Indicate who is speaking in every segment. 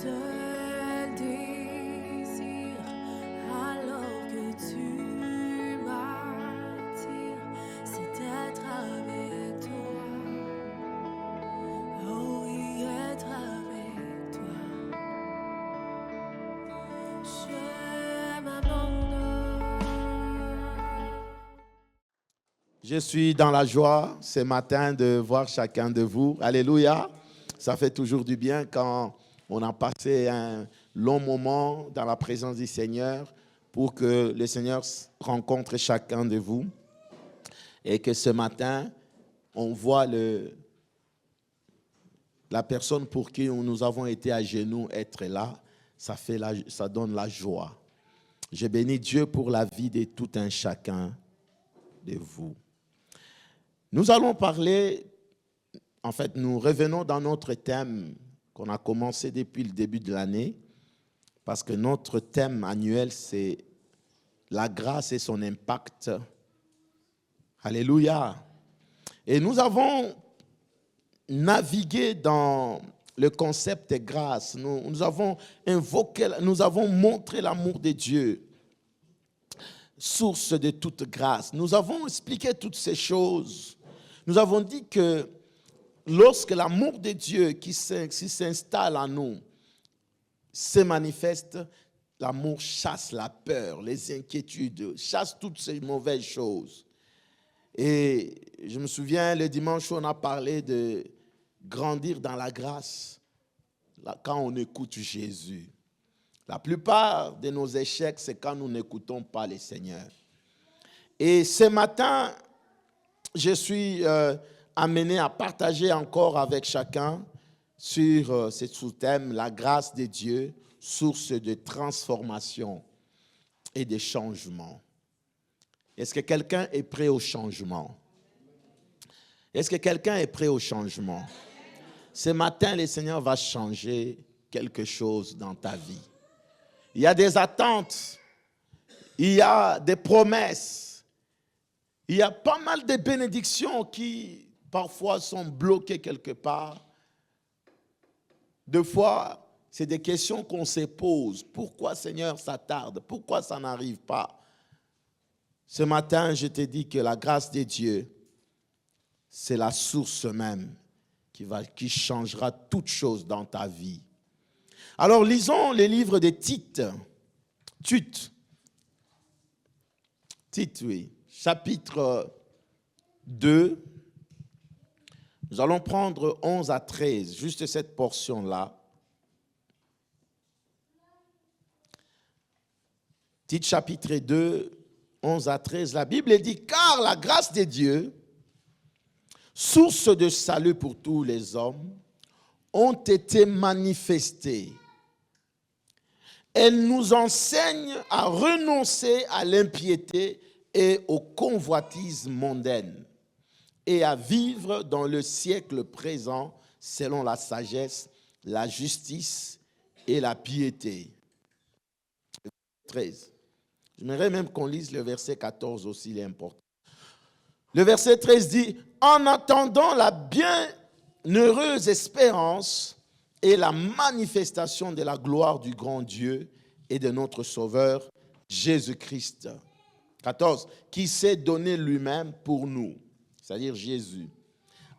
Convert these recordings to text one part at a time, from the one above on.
Speaker 1: seul désir, alors que tu m'attires, c'est d'être avec toi. Oh oui, être avec toi. Je m'abandonne.
Speaker 2: Je suis dans la joie ce matin de voir chacun de vous. Alléluia. Ça fait toujours du bien quand on a passé un long moment dans la présence du Seigneur pour que le Seigneur rencontre chacun de vous. Et que ce matin, on voit la personne pour qui nous avons été à genoux être là. Ça donne la joie. Je bénis Dieu pour la vie de tout un chacun de vous. Nous allons parler, en fait, nous revenons dans notre thème qu'on a commencé depuis le début de l'année, parce que notre thème annuel, c'est la grâce et son impact. Alléluia. Et nous avons navigué dans le concept de grâce. Nous avons invoqué, nous avons montré l'amour de Dieu, source de toute grâce. Nous avons expliqué toutes ces choses. Nous avons dit que lorsque l'amour de Dieu qui s'installe en nous se manifeste, l'amour chasse la peur, les inquiétudes, chasse toutes ces mauvaises choses. Et je me souviens, le dimanche, on a parlé de grandir dans la grâce quand on écoute Jésus. La plupart de nos échecs, c'est quand nous n'écoutons pas le Seigneur. Et ce matin, je suis amené à partager encore avec chacun sur ce sous-thème, la grâce de Dieu, source de transformation et de changement. Est-ce que quelqu'un est prêt au changement? Est-ce que quelqu'un est prêt au changement? Ce matin, le Seigneur va changer quelque chose dans ta vie. Il y a des attentes, il y a des promesses. Il y a pas mal de bénédictions qui, parfois, sont bloquées quelque part. Deux fois, c'est des questions qu'on se pose. Pourquoi, Seigneur, ça tarde? Pourquoi ça n'arrive pas? Ce matin, je te dis que la grâce de Dieu, c'est la source même qui changera toute chose dans ta vie. Alors, lisons les livres de Tite. Tite, oui. Chapitre 2, nous allons prendre 11 à 13, juste cette portion-là. Tite chapitre 2, 11 à 13, la Bible dit « Car la grâce de Dieu, source de salut pour tous les hommes, ont été manifestées. Elle nous enseigne à renoncer à l'impiété et aux convoitises mondaines, et à vivre dans le siècle présent selon la sagesse, la justice et la piété. » 13. J'aimerais même qu'on lise le verset 14 aussi, il est important. Le verset 13 dit « En attendant la bienheureuse espérance et la manifestation de la gloire du grand Dieu et de notre Sauveur, Jésus-Christ. » 14. Qui s'est donné lui-même pour nous, c'est-à-dire Jésus,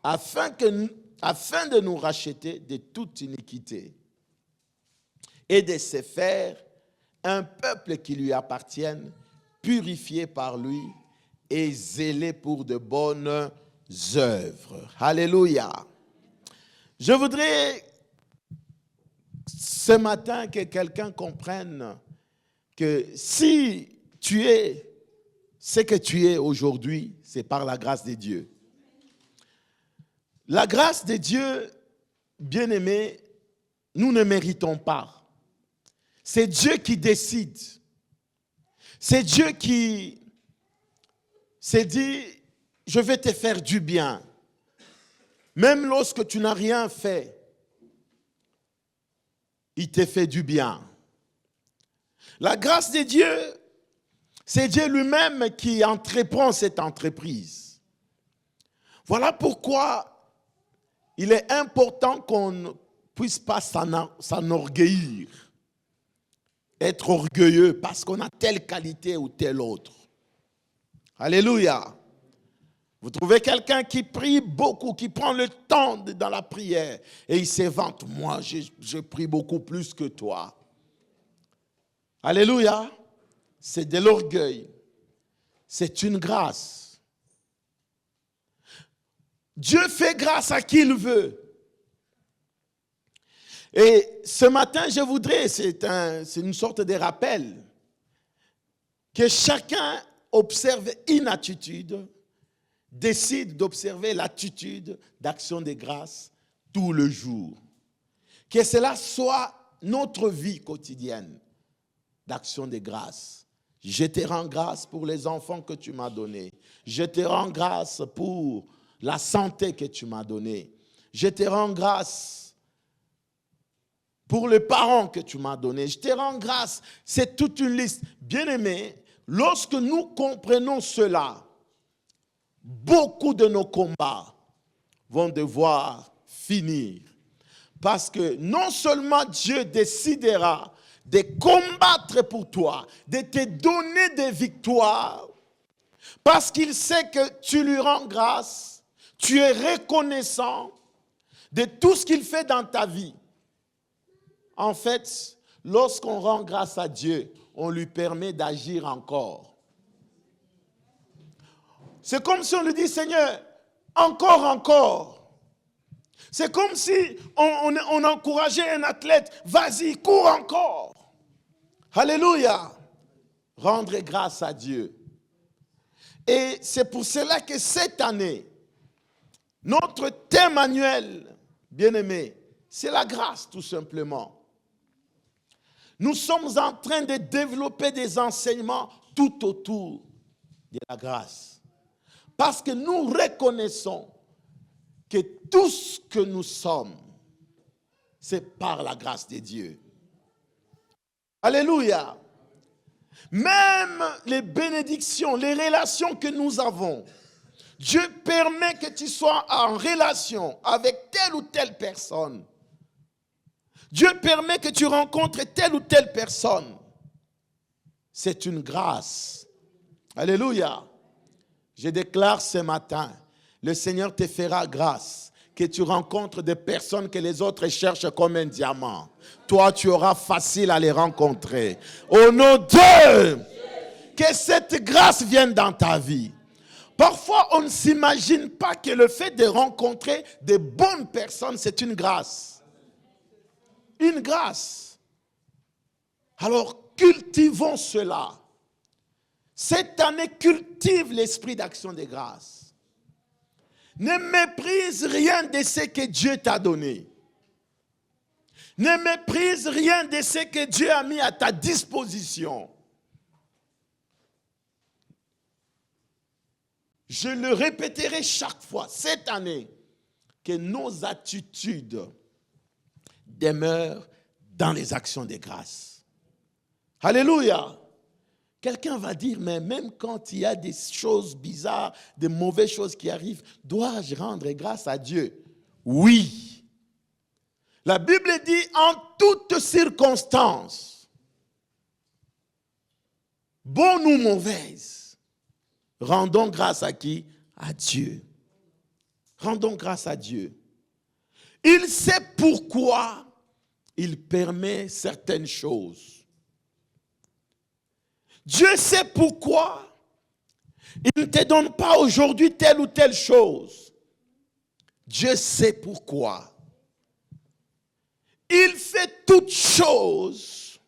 Speaker 2: afin de nous racheter de toute iniquité et de se faire un peuple qui lui appartienne, purifié par lui et zélé pour de bonnes œuvres. Alléluia. Je voudrais ce matin que quelqu'un comprenne que si tu es ce que tu es aujourd'hui, c'est par la grâce de Dieu. La grâce de Dieu, bien-aimé, nous ne méritons pas. C'est Dieu qui décide. C'est Dieu qui s'est dit, je vais te faire du bien. Même lorsque tu n'as rien fait, il te fait du bien. La grâce de Dieu, c'est Dieu lui-même qui entreprend cette entreprise. Voilà pourquoi il est important puisse pas s'enorgueillir, être orgueilleux parce qu'on a telle qualité ou telle autre. Alléluia. Vous trouvez quelqu'un qui prie beaucoup, qui prend le temps dans la prière et il s'évante. Moi, je prie beaucoup plus que toi. Alléluia. C'est de l'orgueil. C'est une grâce. Dieu fait grâce à qui il veut. Et ce matin, je voudrais, c'est une sorte de rappel, que chacun observe une attitude, décide d'observer l'attitude d'action de grâce tout le jour. Que cela soit notre vie quotidienne d'action de grâce. Je te rends grâce pour les enfants que tu m'as donnés. Je te rends grâce pour la santé que tu m'as donnée. Je te rends grâce pour les parents que tu m'as donnés. Je te rends grâce. C'est toute une liste. Bien-aimés, lorsque nous comprenons cela, beaucoup de nos combats vont devoir finir. Parce que non seulement Dieu décidera de combattre pour toi, de te donner des victoires, parce qu'il sait que tu lui rends grâce, tu es reconnaissant de tout ce qu'il fait dans ta vie. En fait, lorsqu'on rend grâce à Dieu, on lui permet d'agir encore. C'est comme si on lui dit, Seigneur, encore. C'est comme si on encourageait un athlète, vas-y, cours encore. Alléluia. Rendre grâce à Dieu. Et c'est pour cela que cette année, notre thème annuel, bien-aimé, c'est la grâce tout simplement. Nous sommes en train de développer des enseignements tout autour de la grâce. Parce que nous reconnaissons que tout ce que nous sommes, c'est par la grâce de Dieu. Alléluia. Même les bénédictions, les relations que nous avons, Dieu permet que tu sois en relation avec telle ou telle personne. Dieu permet que tu rencontres telle ou telle personne. C'est une grâce. Alléluia. Je déclare ce matin, le Seigneur te fera grâce, que tu rencontres des personnes que les autres cherchent comme un diamant. Toi, tu auras facile à les rencontrer. Au nom de Dieu, que cette grâce vienne dans ta vie. Parfois, on ne s'imagine pas que le fait de rencontrer de bonnes personnes, c'est une grâce. Une grâce. Alors, cultivons cela. Cette année, cultive l'esprit d'action de grâce. Ne méprise rien de ce que Dieu t'a donné. Ne méprise rien de ce que Dieu a mis à ta disposition. Je le répéterai chaque fois, cette année, que nos attitudes demeurent dans les actions de grâce. Alléluia. Quelqu'un va dire, mais même quand il y a des choses bizarres, des mauvaises choses qui arrivent, dois-je rendre grâce à Dieu? Oui. La Bible dit, en toutes circonstances, bonnes ou mauvaises, rendons grâce à qui? À Dieu. Rendons grâce à Dieu. Il sait pourquoi il permet certaines choses. Dieu sait pourquoi il ne te donne pas aujourd'hui telle ou telle chose. Dieu sait pourquoi. Il fait toutes choses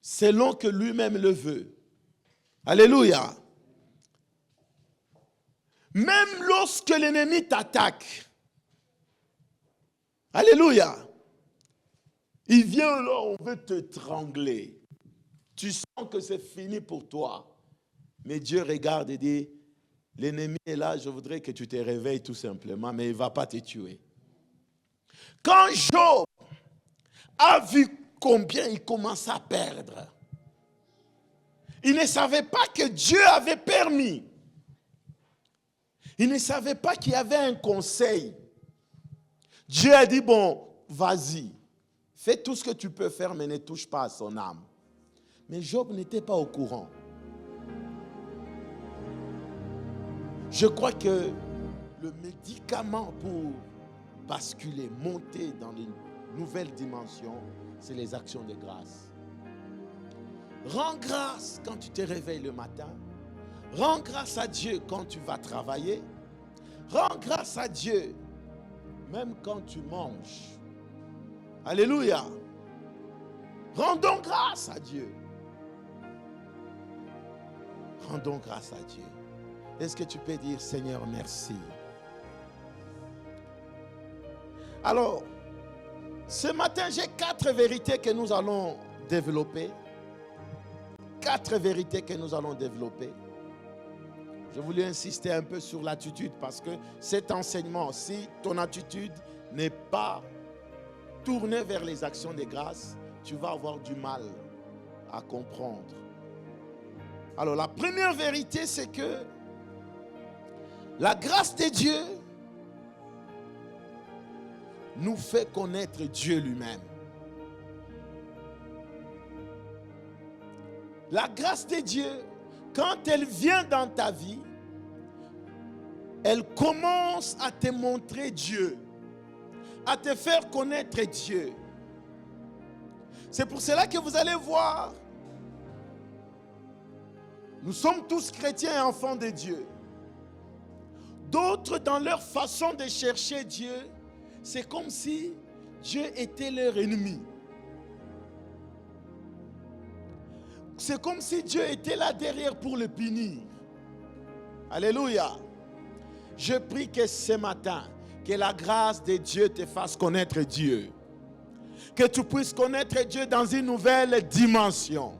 Speaker 2: selon que lui-même le veut. Alléluia. Même lorsque l'ennemi t'attaque. Alléluia. Il vient là, on veut te trangler. Tu sens que c'est fini pour toi. Mais Dieu regarde et dit, l'ennemi est là, je voudrais que tu te réveilles tout simplement, mais il ne va pas te tuer. Quand Job a vu combien il commençait à perdre, il ne savait pas que Dieu avait permis. Il ne savait pas qu'il y avait un conseil Dieu a dit, bon, vas-y, fais tout ce que tu peux faire, mais ne touche pas à son âme. Mais Job n'était pas au courant. Je crois que le médicament pour basculer, monter dans une nouvelle dimension, c'est les actions de grâce. Rends grâce quand tu te réveilles le matin. Rends grâce à Dieu quand tu vas travailler. Rends grâce à Dieu même quand tu manges. Alléluia. Rendons grâce à Dieu. Rendons grâce à Dieu. Est-ce que tu peux dire, Seigneur, merci? Alors, ce matin, j'ai 4 vérités que nous allons développer. 4 vérités que nous allons développer. Je voulais insister un peu sur l'attitude parce que cet enseignement, si ton attitude n'est pas tournée vers les actions de grâce, tu vas avoir du mal à comprendre. Alors, la première vérité, c'est que la grâce de Dieu nous fait connaître Dieu lui-même. La grâce de Dieu, quand elle vient dans ta vie, elle commence à te montrer Dieu, à te faire connaître Dieu. C'est pour cela que vous allez voir, nous sommes tous chrétiens et enfants de Dieu. D'autres, dans leur façon de chercher Dieu, c'est comme si Dieu était leur ennemi. C'est comme si Dieu était là derrière pour le punir. Alléluia. Je prie que ce matin, que la grâce de Dieu te fasse connaître Dieu. Que tu puisses connaître Dieu dans une nouvelle dimension.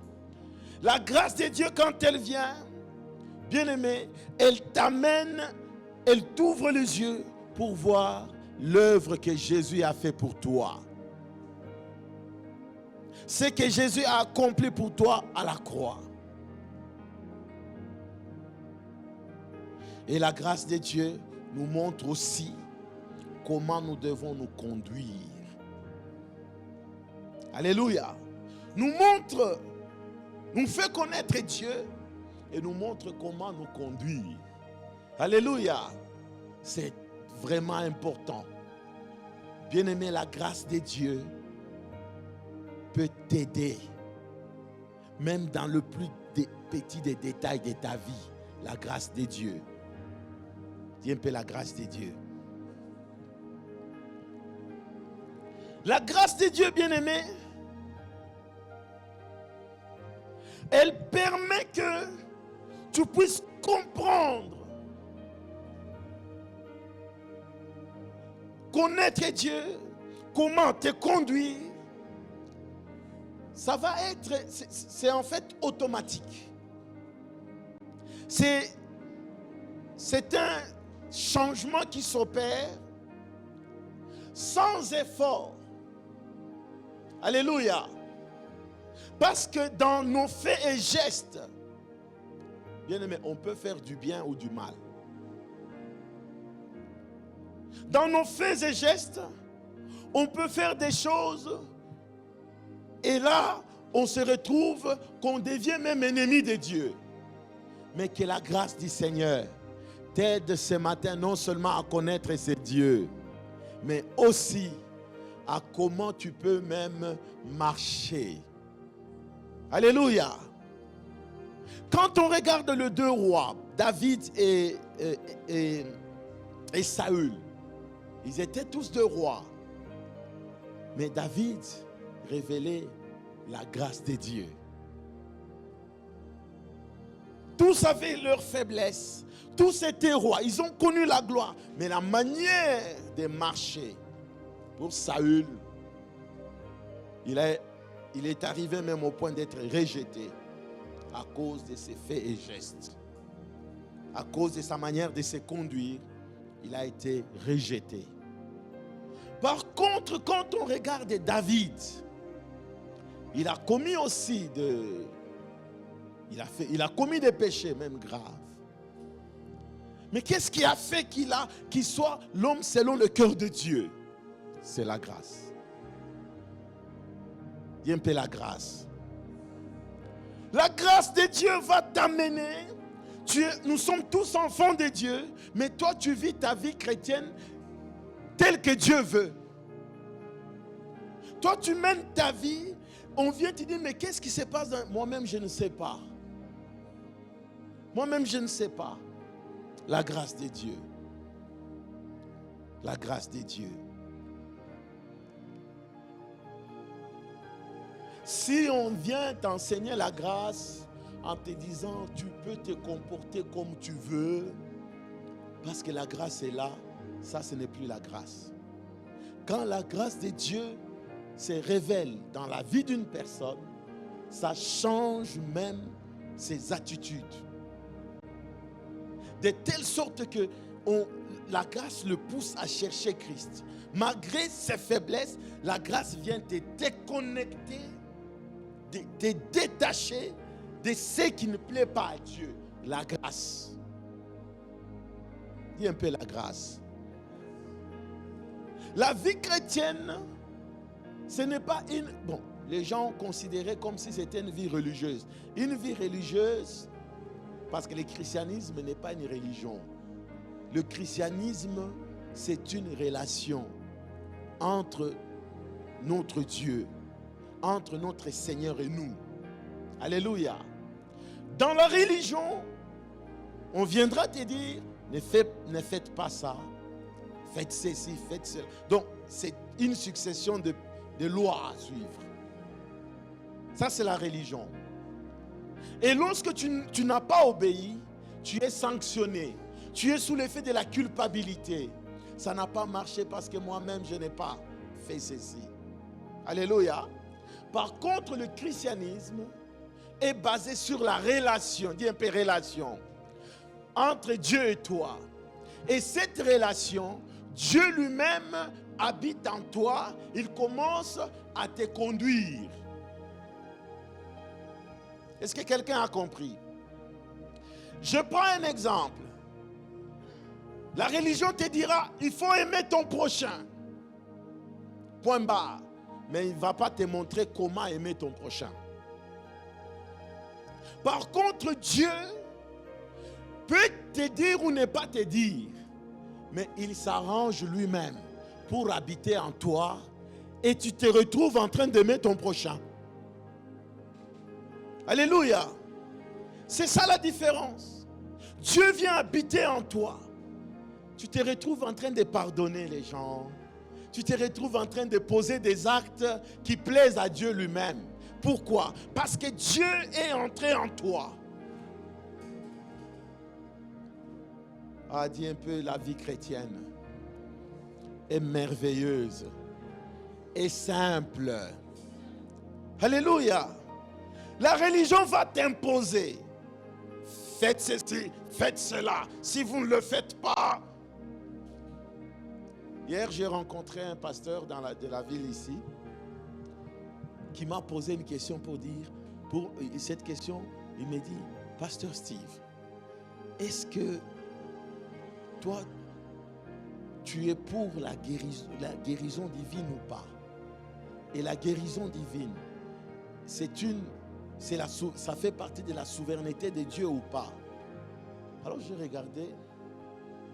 Speaker 2: La grâce de Dieu, quand elle vient, bien-aimé, elle t'amène, elle t'ouvre les yeux pour voir l'œuvre que Jésus a fait pour toi. Ce que Jésus a accompli pour toi à la croix. Et la grâce de Dieu nous montre aussi comment nous devons nous conduire. Alléluia. Nous montre, nous fait connaître Dieu et nous montre comment nous conduire. Alléluia. C'est vraiment important. Bien-aimé, la grâce de Dieu peut t'aider, même dans le plus petit des détails de ta vie. La grâce de Dieu. Dis un peu la grâce de Dieu. La grâce de Dieu, bien-aimé, elle permet que tu puisses comprendre, connaître Dieu, comment te conduire. Ça va être, c'est en fait automatique. C'est un changement qui s'opère sans effort. Alléluia. Parce que dans nos faits et gestes, bien aimé, on peut faire du bien ou du mal. Dans nos faits et gestes, on peut faire des choses et là, on se retrouve qu'on devient même ennemi de Dieu. Mais que la grâce du Seigneur t'aide ce matin non seulement à connaître ce Dieu, mais aussi à comment tu peux même marcher. Alléluia. Quand on regarde les 2 rois, David et Saül, ils étaient tous 2 rois. Mais David révélait la grâce de Dieu. Tous avaient leur faiblesse. Tous étaient rois. Ils ont connu la gloire. Mais la manière de marcher, pour Saül, il est arrivé même au point d'être rejeté à cause de ses faits et gestes. À cause de sa manière de se conduire, il a été rejeté. Par contre, quand on regarde David, il a commis aussi il a commis des péchés même graves. Mais qu'est-ce qui a fait qu'il soit l'homme selon le cœur de Dieu? c'est la grâce. Dis un peu la grâce. La grâce de Dieu va t'amener. Nous sommes tous enfants de Dieu, mais toi tu vis ta vie chrétienne telle que Dieu veut. Toi tu mènes ta vie, on vient te dire mais qu'est-ce qui se passe dans... Moi-même je ne sais pas. Moi-même je ne sais pas. La grâce de Dieu. La grâce de Dieu. Si on vient t'enseigner la grâce en te disant tu peux te comporter comme tu veux, parce que la grâce est là, ça ce n'est plus la grâce. Quand la grâce de Dieu se révèle dans la vie d'une personne, ça change même ses attitudes. De telle sorte que la grâce le pousse à chercher Christ. Malgré ses faiblesses, la grâce vient te déconnecter, te détacher de ce qui ne plaît pas à Dieu. La grâce. Dis un peu la grâce. La vie chrétienne, ce n'est pas une... Bon, les gens considéraient comme si c'était une vie religieuse. Une vie religieuse, parce que le christianisme n'est pas une religion. Le christianisme, c'est une relation entre notre Dieu, entre notre Seigneur et nous. Alléluia. Dans la religion, on viendra te dire, ne faites pas ça, faites ceci, faites cela. Donc, c'est une succession de lois à suivre. Ça, c'est la religion. Et lorsque tu n'as pas obéi, tu es sanctionné. Tu es sous l'effet de la culpabilité. Ça n'a pas marché parce que moi-même, je n'ai pas fait ceci. Alléluia. Par contre, le christianisme est basé sur la relation, dis un peu relation, entre Dieu et toi. Et cette relation, Dieu lui-même habite en toi. Il commence à te conduire. Est-ce que quelqu'un a compris? Je prends un exemple. La religion te dira, il faut aimer ton prochain. Point barre. Mais il ne va pas te montrer comment aimer ton prochain. Par contre, Dieu peut te dire ou ne pas te dire. Mais il s'arrange lui-même pour habiter en toi. Et tu te retrouves en train d'aimer ton prochain. Alléluia. C'est ça la différence. Dieu vient habiter en toi. Tu te retrouves en train de pardonner les gens. Tu te retrouves en train de poser des actes qui plaisent à Dieu lui-même. Pourquoi? Parce que Dieu est entré en toi. Ah, dis un peu, la vie chrétienne est merveilleuse et simple. Alléluia. La religion va t'imposer. Faites ceci, faites cela. Si vous ne le faites pas. Hier, j'ai rencontré un pasteur de la ville ici qui m'a posé une question pour dire, pour cette question, il m'a dit, Pasteur Steve, est-ce que toi, tu es pour la guérison divine ou pas? Et la guérison divine, ça fait partie de la souveraineté de Dieu ou pas? Alors j'ai regardé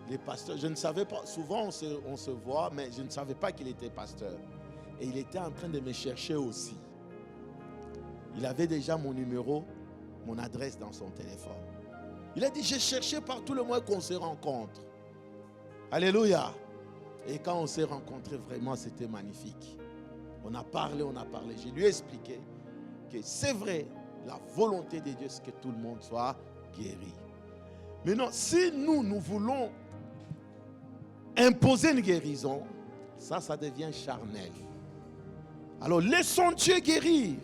Speaker 2: les pasteurs. Je ne savais pas, souvent on se voit, mais je ne savais pas qu'il était pasteur. Et il était en train de me chercher aussi. Il avait déjà mon numéro, mon adresse dans son téléphone. Il a dit, j'ai cherché par tout le mois qu'on se rencontre. Alléluia. Et quand on s'est rencontrés, vraiment, c'était magnifique. On a parlé. Je lui ai expliqué que c'est vrai, la volonté de Dieu, c'est que tout le monde soit guéri. Maintenant, si nous voulons imposer une guérison, ça devient charnel. Alors, laissons Dieu guérir.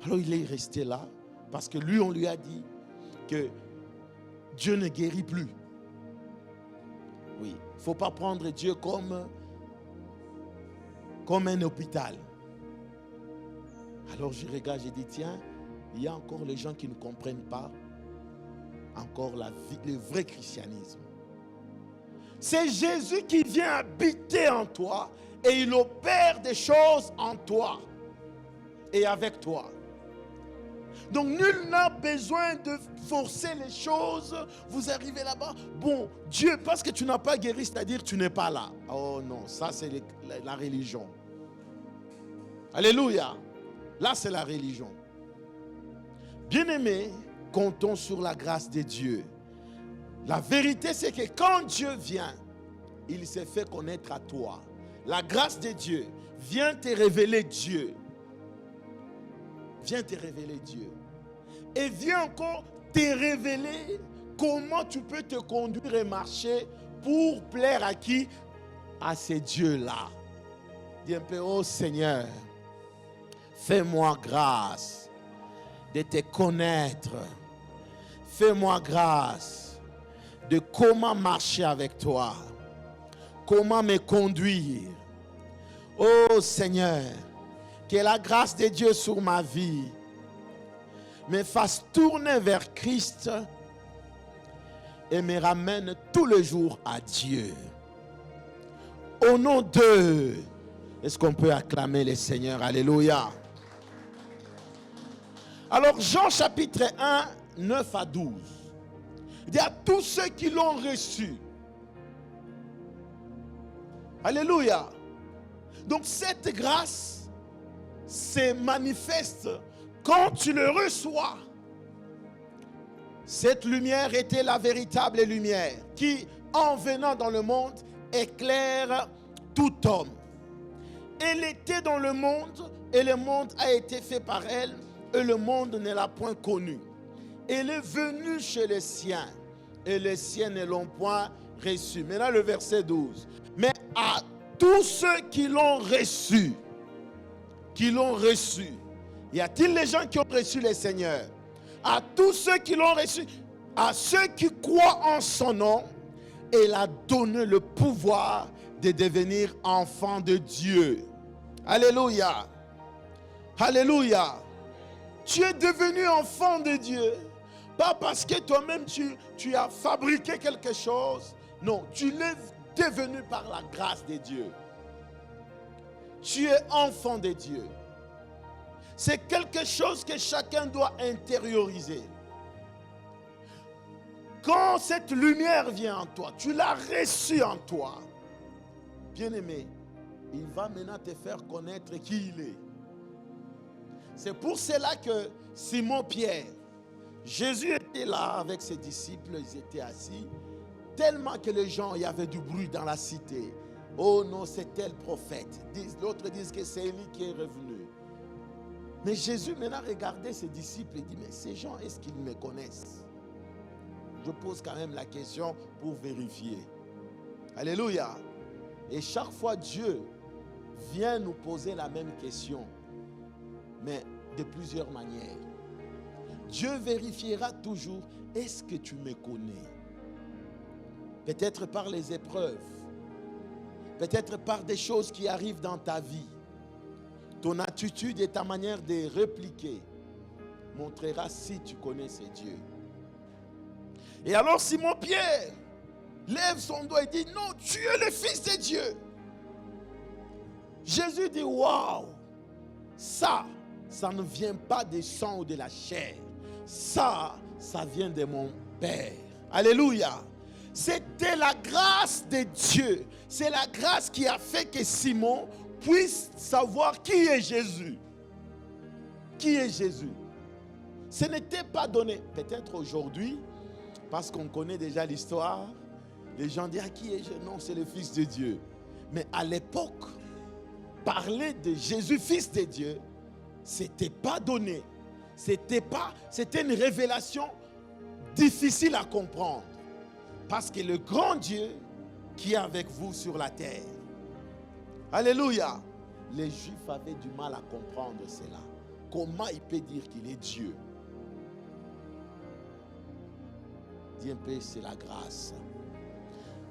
Speaker 2: Alors, il est resté là, parce que lui, on lui a dit que Dieu ne guérit plus. Oui, il ne faut pas prendre Dieu comme un hôpital. Alors je regarde, je dis, tiens, il y a encore les gens qui ne comprennent pas encore le vrai christianisme. C'est Jésus qui vient habiter en toi Et il opère des choses en toi et avec toi. Donc nul n'a besoin de forcer les choses. Vous arrivez là-bas, bon, Dieu, parce que tu n'as pas guéri, c'est-à-dire que tu n'es pas là. Oh non, ça c'est la religion. Alléluia. Là c'est la religion. Bien-aimés, comptons sur la grâce de Dieu. La vérité c'est que quand Dieu vient, il s'est fait connaître à toi. La grâce de Dieu vient te révéler Dieu. Vient te révéler Dieu. Et vient encore te révéler comment tu peux te conduire et marcher pour plaire à qui? À ces dieux-là. Dis un peu, oh Seigneur, fais-moi grâce de te connaître. Fais-moi grâce de comment marcher avec toi. Comment me conduire. Oh Seigneur, que la grâce de Dieu sur ma vie me fasse tourner vers Christ et me ramène tous les jours à Dieu. Au nom de... Est-ce qu'on peut acclamer le Seigneur? Alléluia. Alors Jean chapitre 1, 9 à 12. Il dit à tous ceux qui l'ont reçu. Alléluia. Donc cette grâce se manifeste quand tu le reçois. Cette lumière était la véritable lumière qui, en venant dans le monde, éclaire tout homme. Elle était dans le monde et le monde a été fait par elle et le monde ne l'a point connue. Elle est venue chez les siens et les siens ne l'ont point reçue. Maintenant le verset 12. Mais à tous ceux qui l'ont reçu, y a-t-il les gens qui ont reçu le Seigneur? À tous ceux qui l'ont reçu, à ceux qui croient en son nom, il a donné le pouvoir de devenir enfants de Dieu. Alléluia. Alléluia. Tu es devenu enfant de Dieu. Pas parce que toi-même tu as fabriqué quelque chose. Non, tu l'es devenu par la grâce de Dieu. Tu es enfant de Dieu. C'est quelque chose que chacun doit intérioriser. Quand cette lumière vient en toi, tu l'as reçue en toi. Bien-aimé, il va maintenant te faire connaître qui il est. C'est pour cela que Simon-Pierre, Jésus était là avec ses disciples, ils étaient assis, tellement que les gens, il y avait du bruit dans la cité. Oh non, c'est tel prophète. L'autre disent que c'est Élie qui est revenu. Mais Jésus maintenant regardait ses disciples et dit, mais ces gens, est-ce qu'ils me connaissent? Je pose quand même la question pour vérifier. Alléluia. Et chaque fois Dieu vient nous poser la même question, mais de plusieurs manières. Dieu vérifiera toujours, est-ce que tu me connais? Peut-être par les épreuves, peut-être par des choses qui arrivent dans ta vie. Ton attitude et ta manière de répliquer montrera si tu connais ce Dieu. Et alors Simon-Pierre lève son doigt et dit, non, tu es le Fils de Dieu. Jésus dit, waouh, ça ne vient pas du sang ou de la chair. Ça vient de mon Père. Alléluia. C'était la grâce de Dieu. C'est la grâce qui a fait que Simon puisse savoir qui est Jésus. Qui est Jésus? Ce n'était pas donné. Peut-être aujourd'hui, parce qu'on connaît déjà l'histoire, les gens disent, qui est Jésus? Non, c'est le Fils de Dieu. Mais à l'époque, parler de Jésus, Fils de Dieu, c'était pas donné. C'était une révélation difficile à comprendre. Parce que le grand Dieu qui est avec vous sur la terre. Alléluia. Les Juifs avaient du mal à comprendre cela. Comment il peut dire qu'il est Dieu? Dis un peu, c'est la grâce.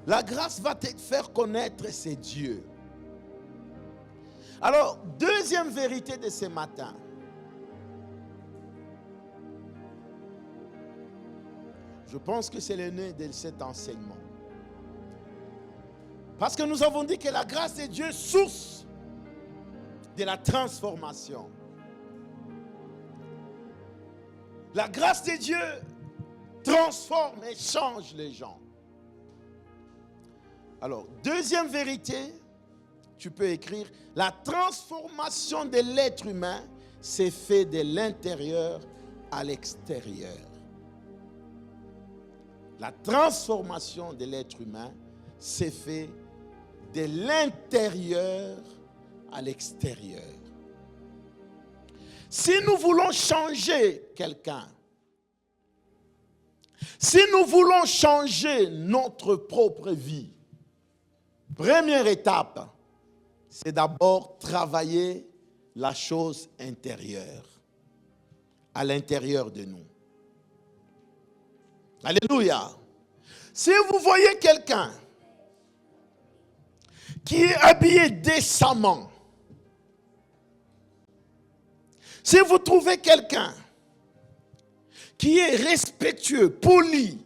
Speaker 2: La grâce va te faire connaître ces dieux. Alors, deuxième vérité de ce matin. Je pense que c'est le nez de cet enseignement. Parce que nous avons dit que la grâce de Dieu est source de la transformation. La grâce de Dieu transforme et change les gens. Alors, deuxième vérité, tu peux écrire, la transformation de l'être humain s'est faite de l'intérieur à l'extérieur. La transformation de l'être humain s'est faite de l'intérieur à l'extérieur. Si nous voulons changer quelqu'un, si nous voulons changer notre propre vie, première étape, c'est d'abord travailler la chose intérieure, à l'intérieur de nous. Alléluia. Si vous voyez quelqu'un qui est habillé décemment, si vous trouvez quelqu'un qui est respectueux, poli,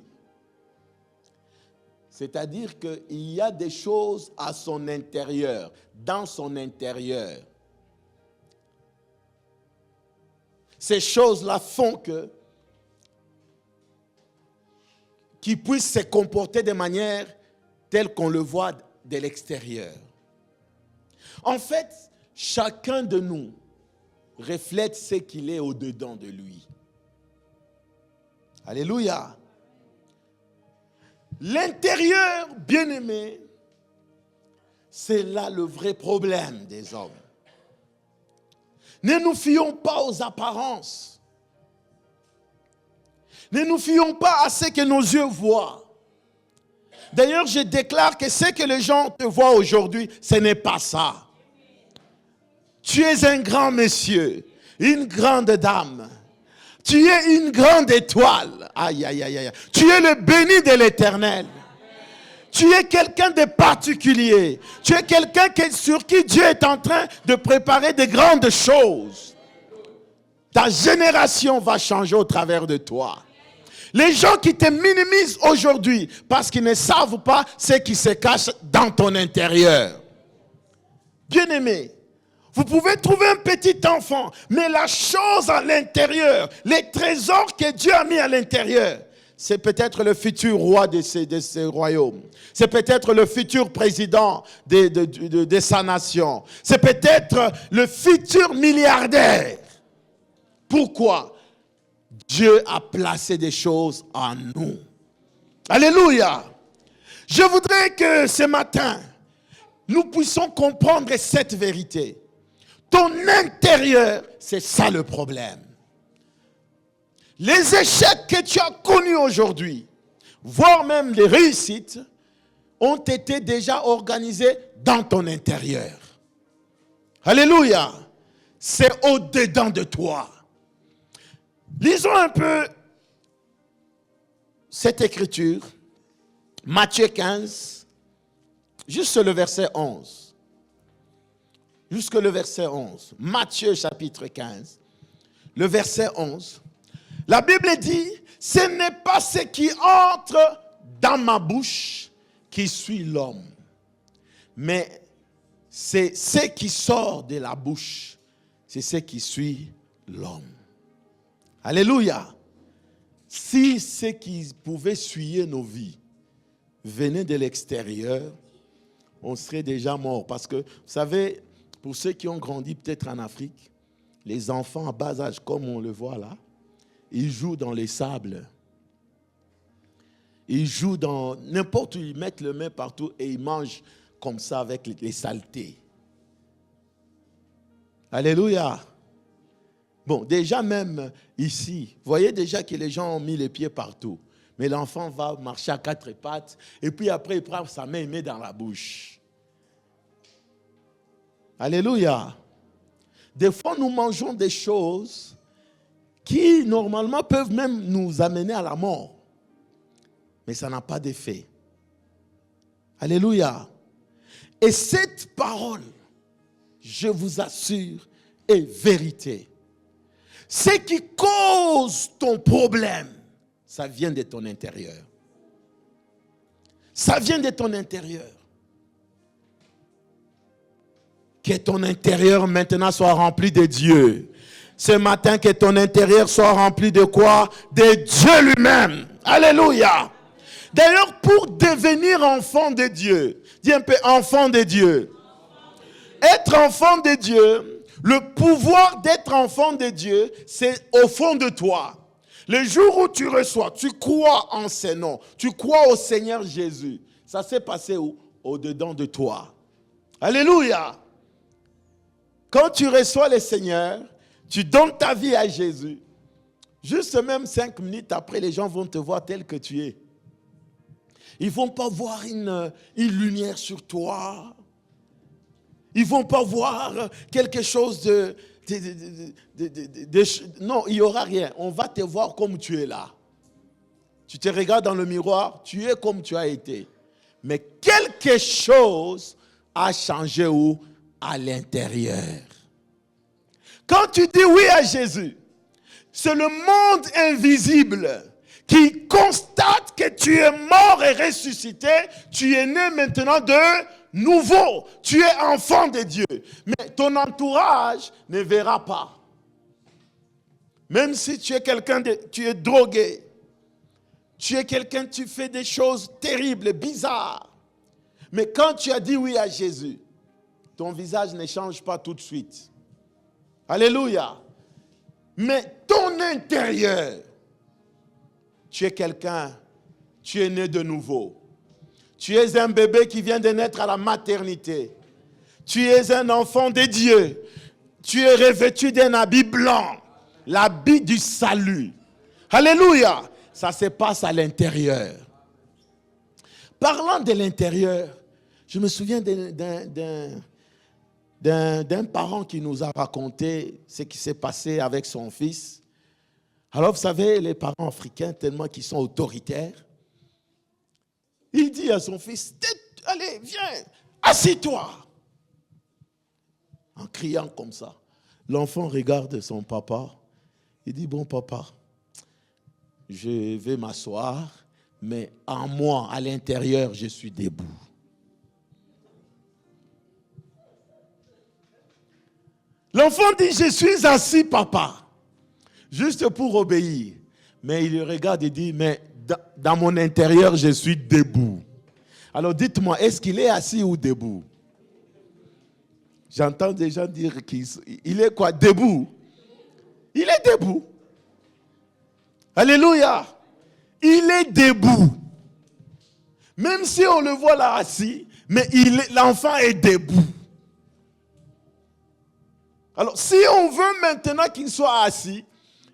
Speaker 2: c'est-à-dire qu'il y a des choses à son intérieur, dans son intérieur. Ces choses-là font qu'il puisse se comporter de manière telle qu'on le voit de l'extérieur. En fait, chacun de nous reflète ce qu'il est au-dedans de lui. Alléluia. L'intérieur, bien-aimé, c'est là le vrai problème des hommes. Ne nous fions pas aux apparences. Ne nous fions pas à ce que nos yeux voient. D'ailleurs, je déclare que ce que les gens te voient aujourd'hui, ce n'est pas ça. Tu es un grand monsieur, une grande dame. Tu es une grande étoile. Aïe, aïe, aïe, aïe. Tu es le béni de l'Éternel. Tu es quelqu'un de particulier. Tu es quelqu'un sur qui Dieu est en train de préparer de grandes choses. Ta génération va changer au travers de toi. Les gens qui te minimisent aujourd'hui parce qu'ils ne savent pas ce qui se cache dans ton intérieur. Bien-aimé, vous pouvez trouver un petit enfant, mais la chose à l'intérieur, les trésors que Dieu a mis à l'intérieur, c'est peut-être le futur roi de ce royaume. C'est peut-être le futur président de sa nation. C'est peut-être le futur milliardaire. Pourquoi? Dieu a placé des choses en nous. Alléluia. Je voudrais que ce matin, nous puissions comprendre cette vérité. Ton intérieur, c'est ça le problème. Les échecs que tu as connus aujourd'hui, voire même les réussites, ont été déjà organisés dans ton intérieur. Alléluia. C'est au-dedans de toi. Lisons un peu cette écriture. Matthieu 15, juste le verset 11. Jusque le verset 11. Matthieu chapitre 15, le verset 11. La Bible dit, ce n'est pas ce qui entre dans ma bouche qui suit l'homme, mais c'est ce qui sort de la bouche, c'est ce qui suit l'homme. Alléluia. Si ce qui pouvait suyer nos vies venait de l'extérieur, on serait déjà mort. Parce que, vous savez, pour ceux qui ont grandi peut-être en Afrique, les enfants à bas âge, comme on le voit là, ils jouent dans les sables. Ils jouent dans n'importe où, ils mettent le main partout et ils mangent comme ça avec les saletés. Alléluia. Bon, déjà même ici, vous voyez déjà que les gens ont mis les pieds partout. Mais l'enfant va marcher à quatre pattes et puis après il prend sa main et met dans la bouche. Alléluia. Des fois nous mangeons des choses qui normalement peuvent même nous amener à la mort. Mais ça n'a pas d'effet. Alléluia. Et cette parole, je vous assure, est vérité. Ce qui cause ton problème, ça vient de ton intérieur. Ça vient de ton intérieur. que ton intérieur maintenant soit rempli de Dieu. Ce matin, que ton intérieur soit rempli de quoi? De Dieu lui-même. Alléluia. D'ailleurs, pour devenir enfant de Dieu, dis un peu enfant de Dieu. Être enfant de Dieu, le pouvoir d'être enfant de Dieu, c'est au fond de toi. Le jour où tu reçois, tu crois en ses noms, tu crois au Seigneur Jésus, ça s'est passé où? Au-dedans de toi. Alléluia. Quand tu reçois le Seigneur, tu donnes ta vie à Jésus. Juste même 5 minutes après, les gens vont te voir tel que tu es. Ils ne vont pas voir une lumière sur toi. Ils ne vont pas voir quelque chose non, il n'y aura rien. On va te voir comme tu es là. Tu te regardes dans le miroir, tu es comme tu as été. Mais quelque chose a changé où? À l'intérieur. Quand tu dis oui à Jésus, c'est le monde invisible qui constate que tu es mort et ressuscité. Tu es né maintenant de nouveau. Tu es enfant de Dieu. Mais ton entourage ne verra pas. Même si tu es tu es drogué, tu es quelqu'un, tu fais des choses terribles, bizarres. Mais quand tu as dit oui à Jésus, ton visage ne change pas tout de suite. Alléluia. Mais ton intérieur, tu es quelqu'un, tu es né de nouveau. Tu es un bébé qui vient de naître à la maternité. Tu es un enfant de Dieu. Tu es revêtu d'un habit blanc, l'habit du salut. Alléluia. Ça se passe à l'intérieur. Parlant de l'intérieur, je me souviens d'un parent qui nous a raconté ce qui s'est passé avec son fils. Alors, vous savez, les parents africains, tellement qu'ils sont autoritaires, il dit à son fils, allez, viens, assis-toi. En criant comme ça. L'enfant regarde son papa. Il dit, bon papa, je vais m'asseoir, mais en moi, à l'intérieur, je suis debout. L'enfant dit, je suis assis, papa, juste pour obéir. Mais il regarde et dit, mais dans mon intérieur, je suis debout. Alors dites-moi, est-ce qu'il est assis ou debout? J'entends des gens dire qu'il est quoi? Debout. Il est debout. Alléluia. Il est debout. Même si on le voit là assis, mais l'enfant est debout. Alors, si on veut maintenant qu'il soit assis,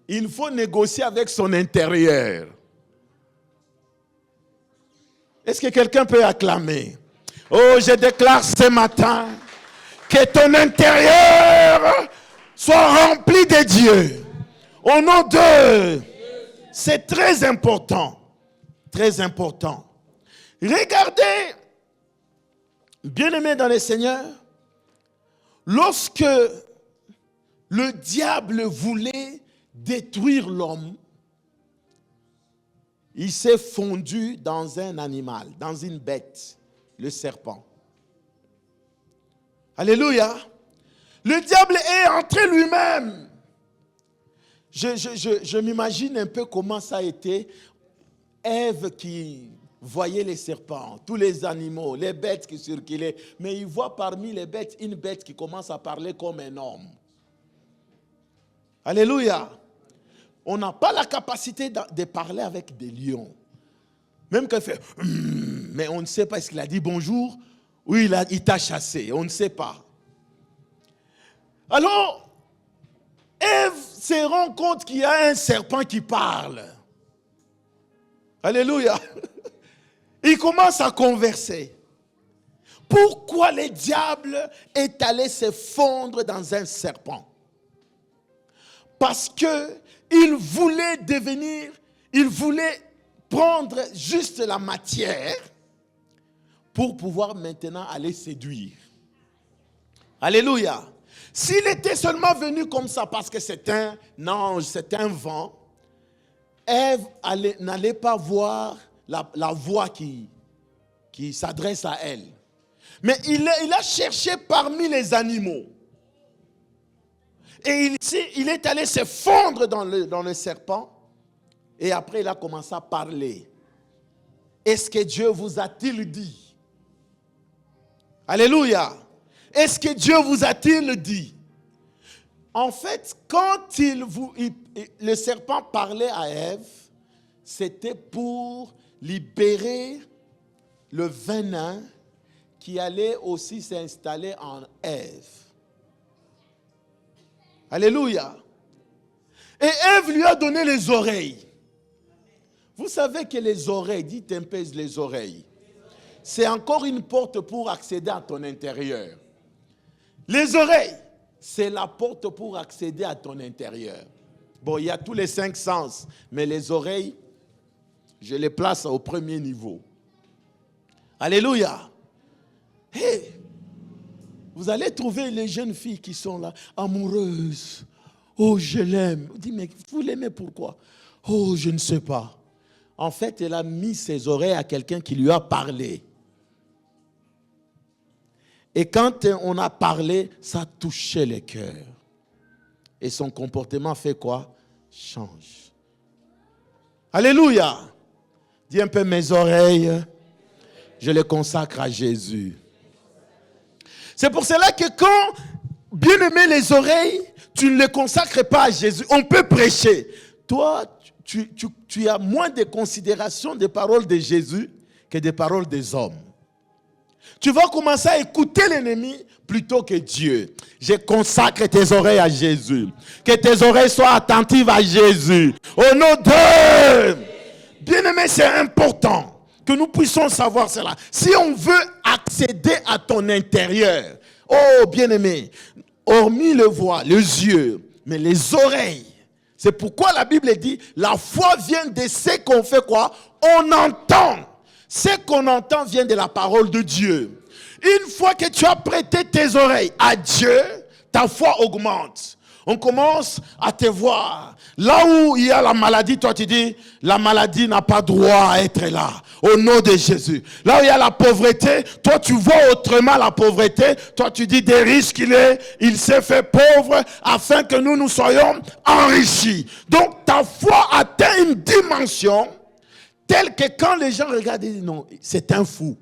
Speaker 2: il faut négocier avec son intérieur. Est-ce que quelqu'un peut acclamer? Oh, je déclare ce matin que ton intérieur soit rempli de Dieu. Au nom de... C'est très important. Très important. Regardez, bien-aimés dans le Seigneur, lorsque le diable voulait détruire l'homme, il s'est fondu dans un animal, dans une bête, le serpent. Alléluia. Le diable est entré lui-même. Je m'imagine un peu comment ça a été. Ève qui voyait les serpents, tous les animaux, les bêtes qui circulaient. Mais il voit parmi les bêtes une bête qui commence à parler comme un homme. Alléluia. On n'a pas la capacité de parler avec des lions. Même quand il fait, mais on ne sait pas, est-ce qu'il a dit bonjour ou il t'a chassé, on ne sait pas. Alors, Ève se rend compte qu'il y a un serpent qui parle. Alléluia. Il commence à converser. Pourquoi le diable est allé se fondre dans un serpent? Parce qu'il voulait prendre juste la matière pour pouvoir maintenant aller séduire. Alléluia. S'il était seulement venu comme ça parce que c'est un ange, c'est un vent, Ève n'allait pas voir la voix qui s'adresse à elle. Mais il a cherché parmi les animaux. Et il est allé se fondre dans le serpent. Et après, il a commencé à parler. Est-ce que Dieu vous a-t-il dit? Alléluia. Est-ce que Dieu vous a-t-il dit? En fait, quand le serpent parlait à Ève, c'était pour libérer le venin qui allait aussi s'installer en Ève. Alléluia. Et Ève lui a donné les oreilles. Vous savez que les oreilles, dites un peu les oreilles, c'est encore une porte pour accéder à ton intérieur. Les oreilles, c'est la porte pour accéder à ton intérieur. Bon, il y a tous les 5 sens, mais les oreilles, je les place au premier niveau. Alléluia. Hey, vous allez trouver les jeunes filles qui sont là, amoureuses. Oh, je l'aime. Vous dites, mais vous l'aimez pourquoi? Oh, je ne sais pas. En fait, elle a mis ses oreilles à quelqu'un qui lui a parlé. Et quand on a parlé, ça a touché le cœur. Et son comportement fait quoi? Change. Alléluia. Dis un peu, mes oreilles, je les consacre à Jésus. C'est pour cela que quand, bien aimé, les oreilles, tu ne les consacres pas à Jésus. On peut prêcher. Toi, tu as moins de considération des paroles de Jésus que des paroles des hommes. Tu vas commencer à écouter l'ennemi plutôt que Dieu. Je consacre tes oreilles à Jésus. Que tes oreilles soient attentives à Jésus. Au nom de... Bien-aimé, c'est important que nous puissions savoir cela. Si on veut accéder à ton intérieur, oh bien-aimé, hormis le voix, les yeux, mais les oreilles, c'est pourquoi la Bible dit, la foi vient de ce qu'on fait quoi? On entend. Ce qu'on entend vient de la parole de Dieu. Une fois que tu as prêté tes oreilles à Dieu, ta foi augmente. On commence à te voir. Là où il y a la maladie, toi tu dis, la maladie n'a pas droit à être là. Au nom de Jésus. Là où il y a la pauvreté, toi tu vois autrement la pauvreté. Toi tu dis des risques il s'est fait pauvre afin que nous soyons enrichis. Donc ta foi atteint une dimension telle que quand les gens regardent, ils disent non, c'est un fou.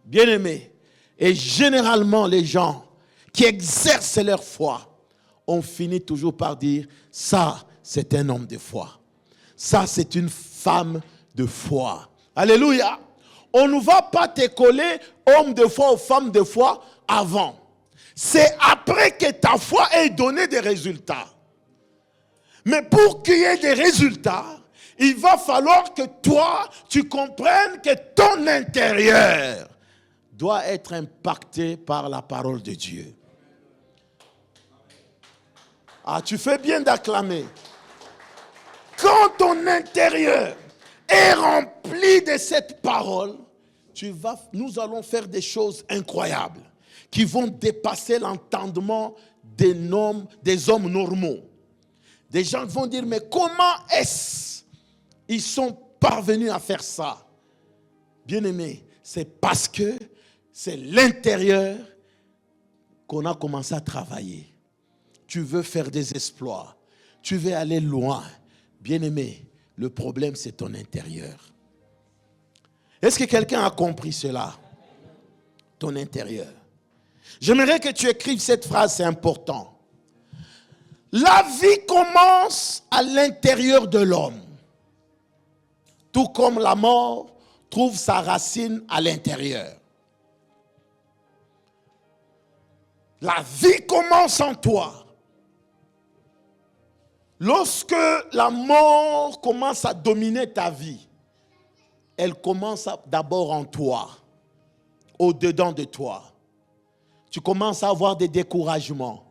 Speaker 2: Bien aimé. Et généralement les gens qui exercent leur foi, on finit toujours par dire, ça, c'est un homme de foi. Ça, c'est une femme de foi. Alléluia. On ne va pas te coller homme de foi ou femme de foi avant. C'est après que ta foi ait donné des résultats. Mais pour qu'il y ait des résultats, il va falloir que toi, tu comprennes que ton intérieur doit être impacté par la parole de Dieu. Ah, tu fais bien d'acclamer. Quand ton intérieur est rempli de cette parole, nous allons faire des choses incroyables qui vont dépasser l'entendement des hommes normaux. Des gens vont dire, mais comment est-ce qu'ils sont parvenus à faire ça? Bien-aimé, c'est parce que c'est l'intérieur qu'on a commencé à travailler. Tu veux faire des exploits. Tu veux aller loin. Bien-aimé, le problème, c'est ton intérieur. Est-ce que quelqu'un a compris cela? Ton intérieur. J'aimerais que tu écrives cette phrase, c'est important. La vie commence à l'intérieur de l'homme. Tout comme la mort trouve sa racine à l'intérieur. La vie commence en toi. Lorsque la mort commence à dominer ta vie, elle commence d'abord en toi, au-dedans de toi. Tu commences à avoir des découragements.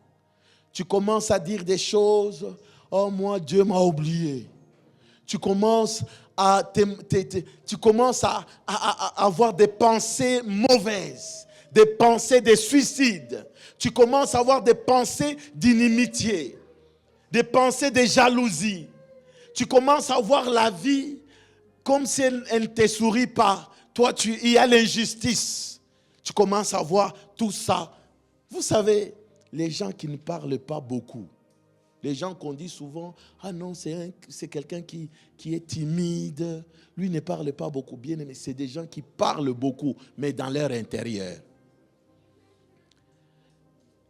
Speaker 2: Tu commences à dire des choses, oh moi Dieu m'a oublié. Tu commences à avoir des pensées mauvaises, des pensées de suicide. Tu commences à avoir des pensées d'inimitié. Des pensées de jalousie. Tu commences à voir la vie comme si elle ne te sourit pas. Toi, il y a l'injustice. Tu commences à voir tout ça. Vous savez, les gens qui ne parlent pas beaucoup, les gens qu'on dit souvent, ah non, c'est quelqu'un qui est timide, lui ne parle pas beaucoup, bien aimé, c'est des gens qui parlent beaucoup, mais dans leur intérieur.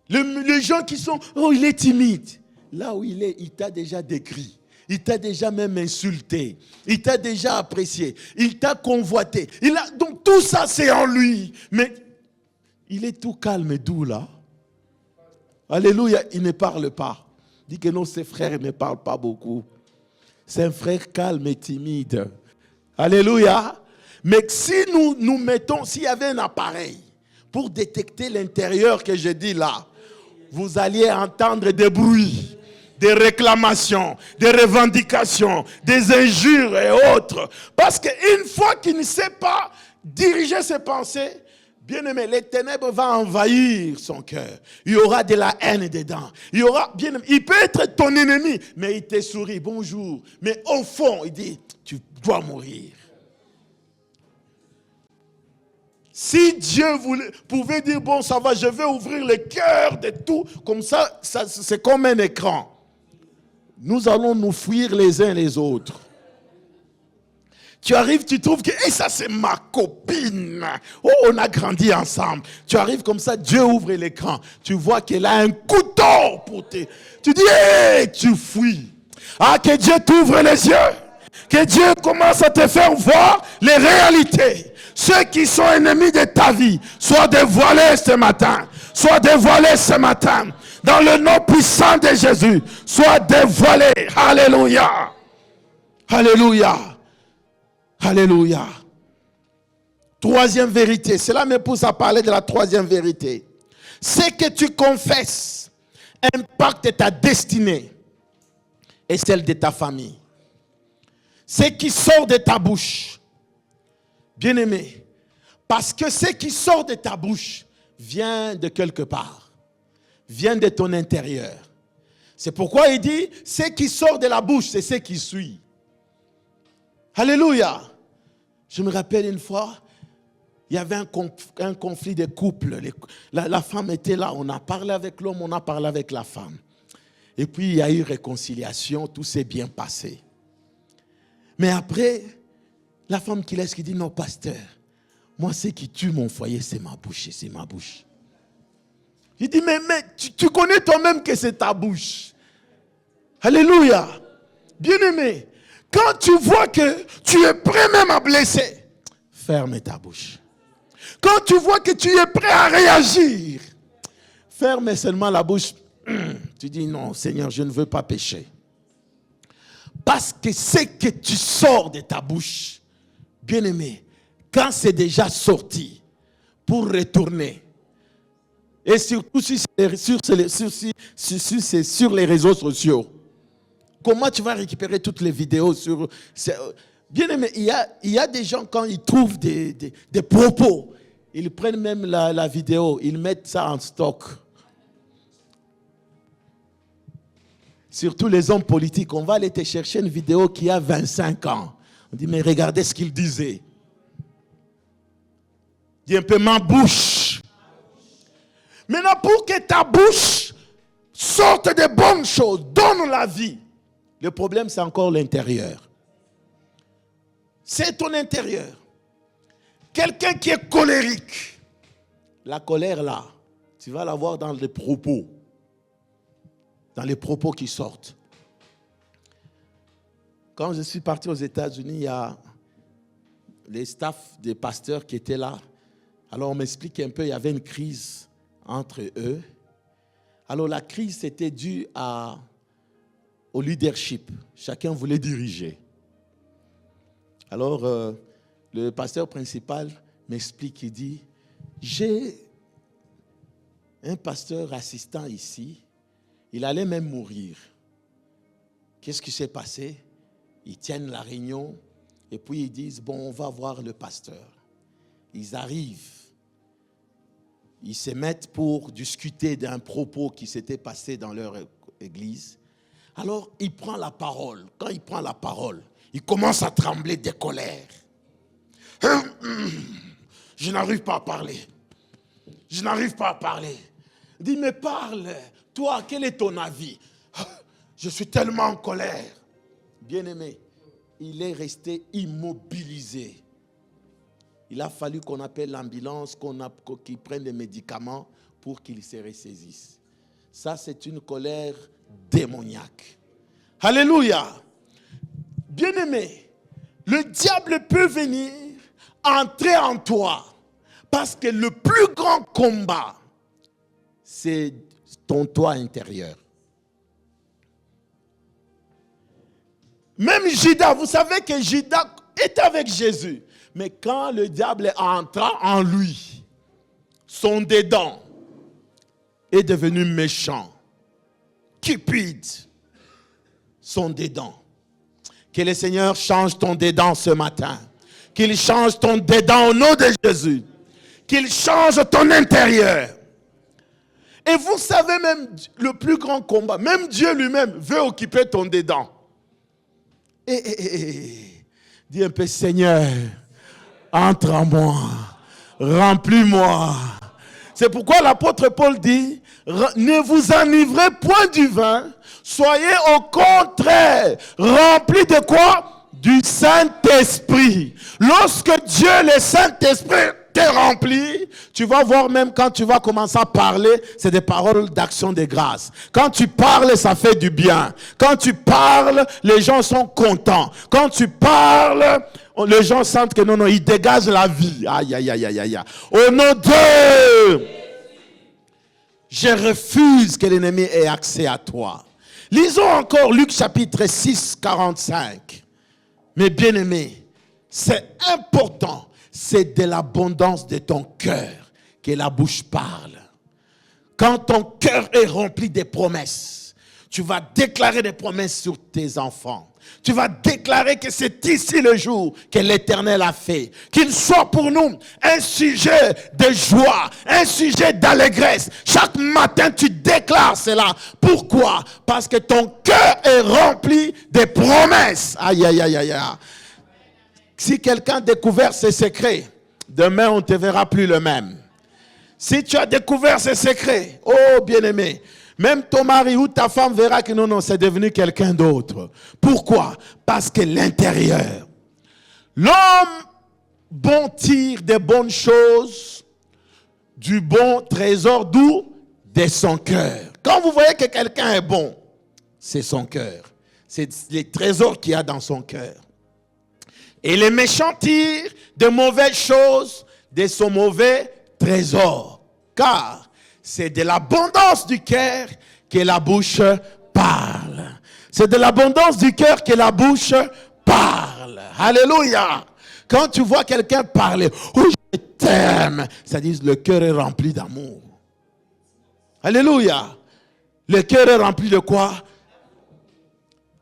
Speaker 2: Les gens qui sont, oh, il est timide. Là où il est, il t'a déjà décrit. Il t'a déjà même insulté. Il t'a déjà apprécié. Il t'a convoité. Donc tout ça, c'est en lui. Mais il est tout calme et doux là. Alléluia, il ne parle pas. Dit que non, ses frères ne parlent pas beaucoup. C'est un frère calme et timide. Alléluia. Mais si nous mettons, s'il y avait un appareil pour détecter l'intérieur que je dis là, vous alliez entendre des bruits, des réclamations, des revendications, des injures et autres. Parce qu'une fois qu'il ne sait pas diriger ses pensées, bien aimé, les ténèbres vont envahir son cœur. Il y aura de la haine dedans. Il peut être ton ennemi, mais il te sourit, bonjour. Mais au fond, il dit, tu dois mourir. Si Dieu pouvait dire, bon, ça va, je vais ouvrir le cœur de tout, comme ça, c'est comme un écran. Nous allons nous fuir les uns les autres. Tu arrives, tu trouves que ça c'est ma copine. Oh, on a grandi ensemble. Tu arrives comme ça, Dieu ouvre l'écran. Tu vois qu'elle a un couteau pour te... Tu dis, tu fuis. Ah, que Dieu t'ouvre les yeux. Que Dieu commence à te faire voir les réalités. Ceux qui sont ennemis de ta vie, soient dévoilés ce matin. Soient dévoilés ce matin. Dans le nom puissant de Jésus, soient dévoilés. Alléluia. Alléluia. Alléluia. Troisième vérité. Cela me pousse à parler de la troisième vérité. Ce que tu confesses impacte ta destinée et celle de ta famille. Ce qui sort de ta bouche, bien-aimé, parce que ce qui sort de ta bouche vient de quelque part, vient de ton intérieur. C'est pourquoi il dit, ce qui sort de la bouche, c'est ce qui suit. Alléluia. Je me rappelle une fois, il y avait un conflit de couple. La femme était là, on a parlé avec l'homme, on a parlé avec la femme. Et puis il y a eu réconciliation, tout s'est bien passé. Mais après, la femme qui laisse, qui dit, non pasteur, moi ce qui tue mon foyer, c'est ma bouche, c'est ma bouche. Il dit, mais tu connais toi-même que c'est ta bouche. Alléluia. Bien-aimé, quand tu vois que tu es prêt même à blesser, ferme ta bouche. Quand tu vois que tu es prêt à réagir, ferme seulement la bouche. Tu dis, non Seigneur, je ne veux pas pécher. Parce que ce que tu sors de ta bouche, bien-aimé, quand c'est déjà sorti, pour retourner, et surtout sur les réseaux sociaux, comment tu vas récupérer toutes les vidéos sur... Bien-aimé, il y a des gens, quand ils trouvent des propos, ils prennent même la vidéo, ils mettent ça en stock. Surtout les hommes politiques, on va aller te chercher une vidéo qui a 25 ans. On dit, mais regardez ce qu'il disait. Dis un peu, ma bouche. Maintenant, pour que ta bouche sorte de bonnes choses, donne la vie. Le problème, c'est encore l'intérieur. C'est ton intérieur. Quelqu'un qui est colérique. La colère, là, tu vas la voir dans les propos. Dans les propos qui sortent. Quand je suis parti aux États-Unis, il y a les staffs des pasteurs qui étaient là. Alors on m'explique un peu, il y avait une crise entre eux. Alors la crise était due au leadership. Chacun voulait diriger. Alors le pasteur principal m'explique, il dit, j'ai un pasteur assistant ici. Il allait même mourir. Qu'est-ce qui s'est passé? Ils tiennent la réunion et puis ils disent, bon, on va voir le pasteur. Ils arrivent. Ils se mettent pour discuter d'un propos qui s'était passé dans leur église. Alors, il prend la parole. Quand il prend la parole, il commence à trembler de colère. Je n'arrive pas à parler. Je n'arrive pas à parler. Dis, mais parle. Toi, quel est ton avis? Je suis tellement en colère. Bien-aimé, il est resté immobilisé. Il a fallu qu'on appelle l'ambulance, qu'il prenne des médicaments pour qu'il se ressaisisse. Ça, c'est une colère démoniaque. Alléluia. Bien-aimé, le diable peut venir entrer en toi parce que le plus grand combat, c'est ton toi intérieur. Même Judas, vous savez que Judas était avec Jésus. Mais quand le diable entra en lui, son dédain est devenu méchant, cupide, son dédain. Que le Seigneur change ton dédain ce matin. Qu'il change ton dédain au nom de Jésus. Qu'il change ton intérieur. Et vous savez même le plus grand combat, même Dieu lui-même veut occuper ton dédain. Dis un peu, Seigneur, entre en moi, remplis-moi. C'est pourquoi l'apôtre Paul dit, ne vous enivrez point du vin, soyez au contraire remplis de quoi? Du Saint-Esprit. Lorsque Dieu, le Saint-Esprit, t'est rempli, tu vas voir même quand tu vas commencer à parler, c'est des paroles d'action de grâce. Quand tu parles, ça fait du bien. Quand tu parles, les gens sont contents. Quand tu parles, les gens sentent que non, il dégage la vie. Aïe, aïe, aïe, aïe, aïe. Au nom de... Je refuse que l'ennemi ait accès à toi. Lisons encore Luc chapitre 6, 45. Mais bien aimé, c'est important. C'est de l'abondance de ton cœur que la bouche parle. Quand ton cœur est rempli de promesses, tu vas déclarer des promesses sur tes enfants. Tu vas déclarer que c'est ici le jour que l'Éternel a fait. Qu'il soit pour nous un sujet de joie, un sujet d'allégresse. Chaque matin, tu déclares cela. Pourquoi? Parce que ton cœur est rempli de promesses. Aïe, aïe, aïe, aïe, aïe. Si quelqu'un a découvert ses secrets, demain on ne te verra plus le même. Si tu as découvert ses secrets, oh bien-aimé, même ton mari ou ta femme verra que non, c'est devenu quelqu'un d'autre. Pourquoi? Parce que l'intérieur. L'homme bon tire des bonnes choses, du bon trésor, d'où? De son cœur. Quand vous voyez que quelqu'un est bon, c'est son cœur. C'est les trésors qu'il y a dans son cœur. Et les méchants tirent de mauvaises choses de son mauvais trésor. Car c'est de l'abondance du cœur que la bouche parle. C'est de l'abondance du cœur que la bouche parle. Alléluia. Quand tu vois quelqu'un parler, oh je t'aime, ça dit le cœur est rempli d'amour. Alléluia. Le cœur est rempli de quoi?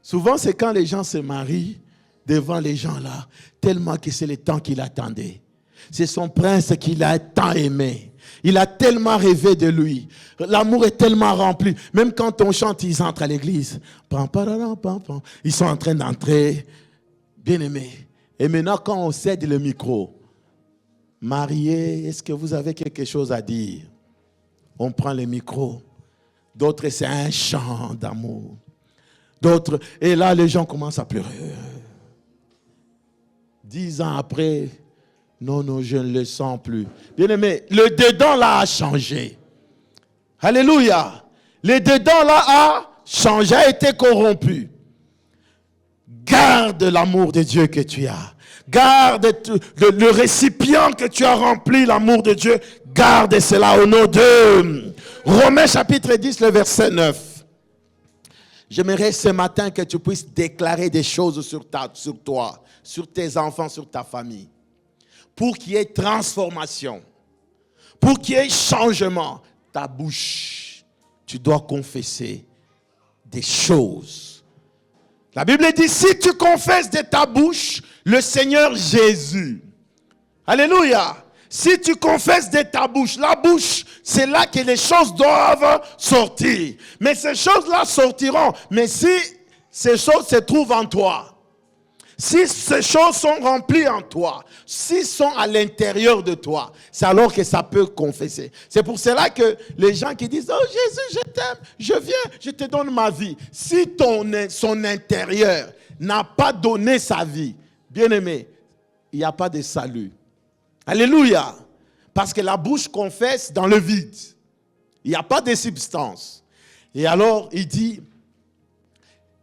Speaker 2: Souvent c'est quand les gens se marient, devant les gens là, tellement que c'est le temps qu'il attendait. C'est son prince qu'il a tant aimé. Il a tellement rêvé de lui. L'amour est tellement rempli. Même quand on chante, ils entrent à l'église. Ils sont en train d'entrer. Bien aimés. Et maintenant, quand on cède le micro, marié, est-ce que vous avez quelque chose à dire? On prend le micro. D'autres, c'est un chant d'amour. D'autres, et là, les gens commencent à pleurer. 10 ans après, non, je ne le sens plus. Bien aimé, le dedans là a changé. Alléluia. Le dedans là a changé, a été corrompu. Garde l'amour de Dieu que tu as. Garde le récipient que tu as rempli, l'amour de Dieu. Garde cela au nom de Romains chapitre 10, le verset 9. J'aimerais ce matin que tu puisses déclarer des choses sur toi, sur tes enfants, sur ta famille. Pour qu'il y ait transformation, pour qu'il y ait changement, ta bouche, tu dois confesser des choses. La Bible dit, si tu confesses de ta bouche le Seigneur Jésus, alléluia, si tu confesses de ta bouche, la bouche, c'est là que les choses doivent sortir. Mais ces choses-là sortiront. Mais si ces choses se trouvent en toi, Si ces choses sont remplies en toi, s'ils sont à l'intérieur de toi, c'est alors que ça peut confesser. C'est pour cela que les gens qui disent « Oh Jésus, je t'aime, je viens, je te donne ma vie ». Si son intérieur n'a pas donné sa vie, bien-aimé, il n'y a pas de salut. Alléluia. Parce que la bouche confesse dans le vide. Il n'y a pas de substance. Et alors, il dit,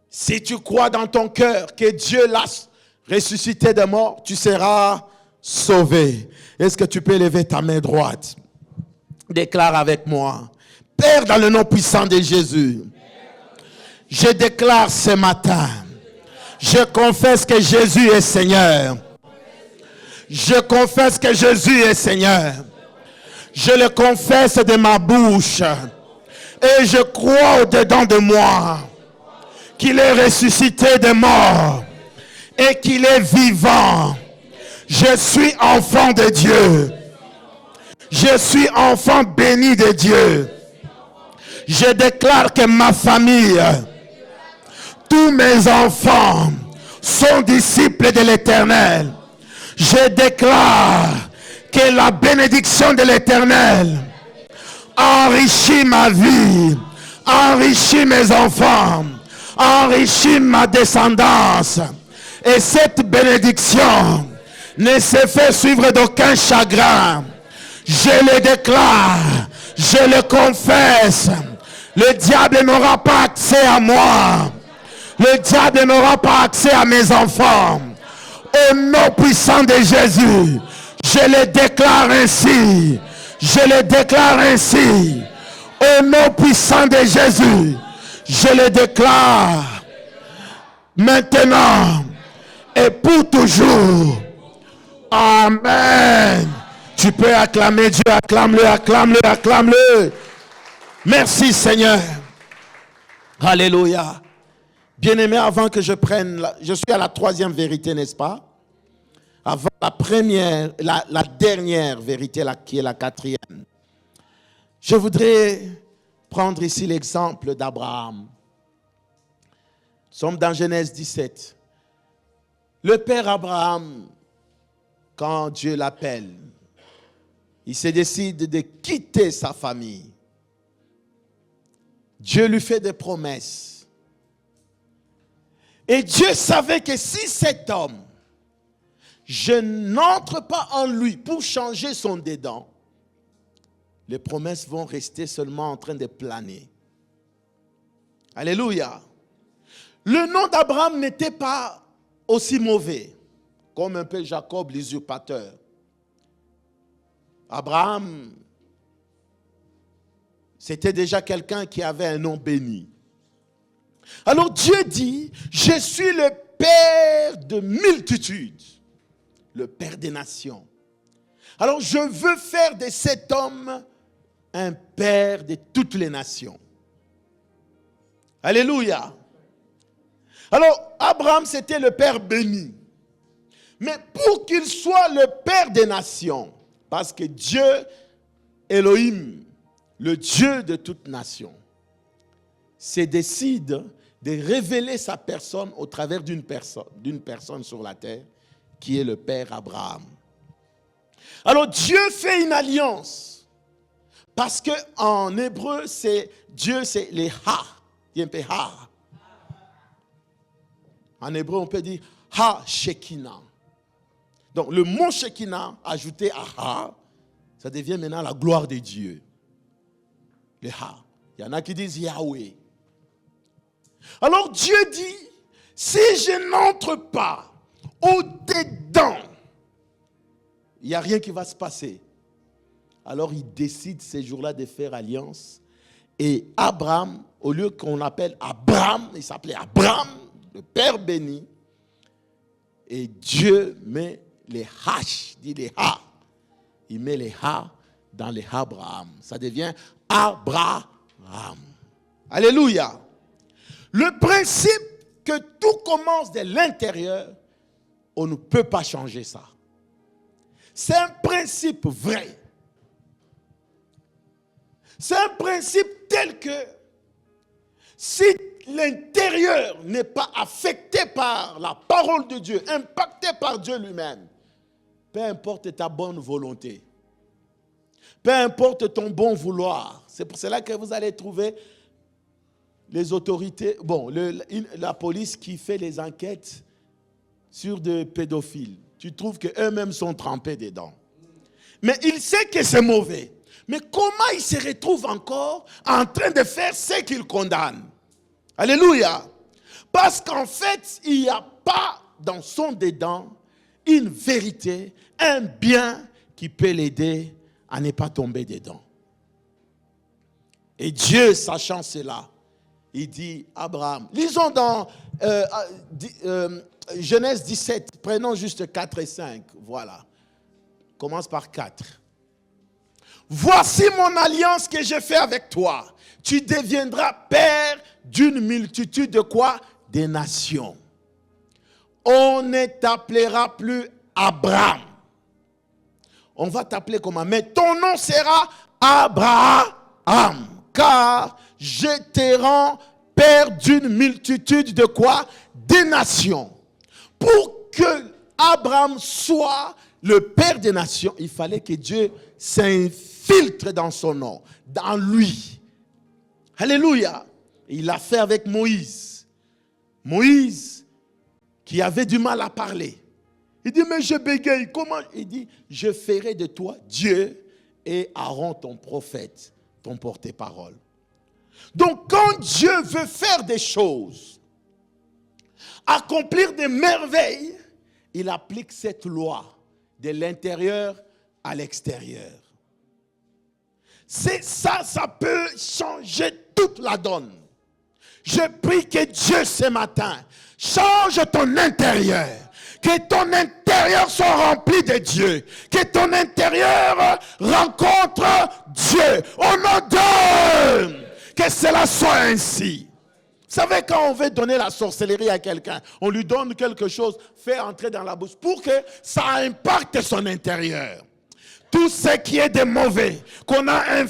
Speaker 2: si tu crois dans ton cœur que Dieu l'a ressuscité des morts, tu seras sauvé. Est-ce que tu peux lever ta main droite? Déclare avec moi. Père, dans le nom puissant de Jésus, je déclare ce matin, je confesse que Jésus est Seigneur. Je confesse que Jésus est Seigneur. Je le confesse de ma bouche. Et je crois au-dedans de moi qu'il est ressuscité des morts et qu'il est vivant. Je suis enfant de Dieu. Je suis enfant béni de Dieu. Je déclare que ma famille, tous mes enfants sont disciples de l'Éternel. Je déclare que la bénédiction de l'Éternel enrichit ma vie, enrichit mes enfants, enrichit ma descendance. Et cette bénédiction ne se fait suivre d'aucun chagrin. Je le déclare, je le confesse. Le diable n'aura pas accès à moi. Le diable n'aura pas accès à mes enfants. Au nom puissant de Jésus, je le déclare ainsi. Je le déclare ainsi. Au nom puissant de Jésus, je le déclare maintenant et pour toujours. Amen. Tu peux acclamer Dieu, acclame-le, acclame-le, acclame-le. Merci Seigneur. Alléluia. Bien-aimé, avant que je prenne, je suis à la troisième vérité, n'est-ce pas? Avant la première, la dernière vérité, qui est la quatrième. Je voudrais prendre ici l'exemple d'Abraham. Nous sommes dans Genèse 17. Le père Abraham, quand Dieu l'appelle, il se décide de quitter sa famille. Dieu lui fait des promesses. Et Dieu savait que si cet homme, je n'entre pas en lui pour changer son dédain, les promesses vont rester seulement en train de planer. Alléluia. Le nom d'Abraham n'était pas aussi mauvais, comme un peu Jacob l'usurpateur. Abraham, c'était déjà quelqu'un qui avait un nom béni. Alors Dieu dit, je suis le père de multitudes, le père des nations. Alors je veux faire de cet homme un père de toutes les nations. Alléluia. Alors Abraham, c'était le père béni. Mais pour qu'il soit le père des nations, parce que Dieu, Elohim, le Dieu de toutes nations, se décide de révéler sa personne au travers d'une personne sur la terre, qui est le père Abraham. Alors Dieu fait une alliance, parce qu'en hébreu, Dieu, c'est les ha. Il y a un peu ha. En hébreu, on peut dire ha Shekinah. Donc le mot Shekinah, ajouté à ha, ça devient maintenant la gloire de Dieu. Le ha. Il y en a qui disent Yahweh. Alors Dieu dit, si je n'entre pas au-dedans, il n'y a rien qui va se passer. Alors il décide ces jours-là de faire alliance. Et Abraham, au lieu qu'on appelle Abraham, il s'appelait Abraham, le père béni. Et Dieu met les H, dit les ha. Il met les ha dans les Abraham. Ça devient Abraham. Alléluia. Le principe que tout commence de l'intérieur, on ne peut pas changer ça. C'est un principe vrai. C'est un principe tel que si l'intérieur n'est pas affecté par la parole de Dieu, impacté par Dieu lui-même, peu importe ta bonne volonté, peu importe ton bon vouloir, c'est pour cela que vous allez trouver les autorités, la police qui fait les enquêtes sur des pédophiles. Tu trouves qu'eux-mêmes sont trempés dedans. Mais il sait que c'est mauvais. Mais comment il se retrouve encore en train de faire ce qu'il condamne? Alléluia. Parce qu'en fait, il n'y a pas dans son dedans une vérité, un bien qui peut l'aider à ne pas tomber dedans. Et Dieu, sachant cela, il dit Abraham, lisons dans Genèse 17, prenons juste 4 et 5, voilà. Commence par 4. Voici mon alliance que j'ai fait avec toi. Tu deviendras père d'une multitude de quoi? Des nations. On ne t'appellera plus Abraham. On va t'appeler comment? Mais ton nom sera Abraham. Car je te rends père d'une multitude de quoi? Des nations. Pour que Abraham soit le père des nations, il fallait que Dieu s'infiltre dans son nom, dans lui. Alléluia. Il l'a fait avec Moïse. Moïse, qui avait du mal à parler. Il dit, mais je bégaye. Comment? Il dit, je ferai de toi Dieu et Aaron ton prophète, ton porte-parole. Donc quand Dieu veut faire des choses, accomplir des merveilles, il applique cette loi de l'intérieur à l'extérieur. C'est ça, ça peut changer toute la donne. Je prie que Dieu ce matin change ton intérieur. Que ton intérieur soit rempli de Dieu. Que ton intérieur rencontre Dieu. Au nom de que cela soit ainsi. Vous savez, quand on veut donner la sorcellerie à quelqu'un, on lui donne quelque chose, fait entrer dans la bouche pour que ça impacte son intérieur. Tout ce qui est de mauvais, qu'on a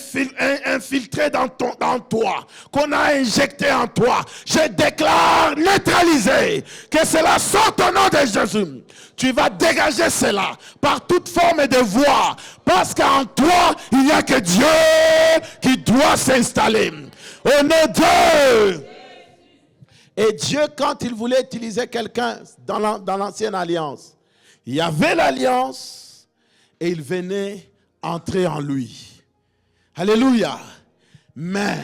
Speaker 2: infiltré dans toi, qu'on a injecté en toi, je déclare neutralisé, que cela sorte au nom de Jésus. Tu vas dégager cela par toute forme de voie, parce qu'en toi, il n'y a que Dieu qui doit s'installer. Au nom de... Et Dieu, quand il voulait utiliser quelqu'un dans l'ancienne alliance, il y avait l'alliance et il venait entrer en lui. Alléluia. Mais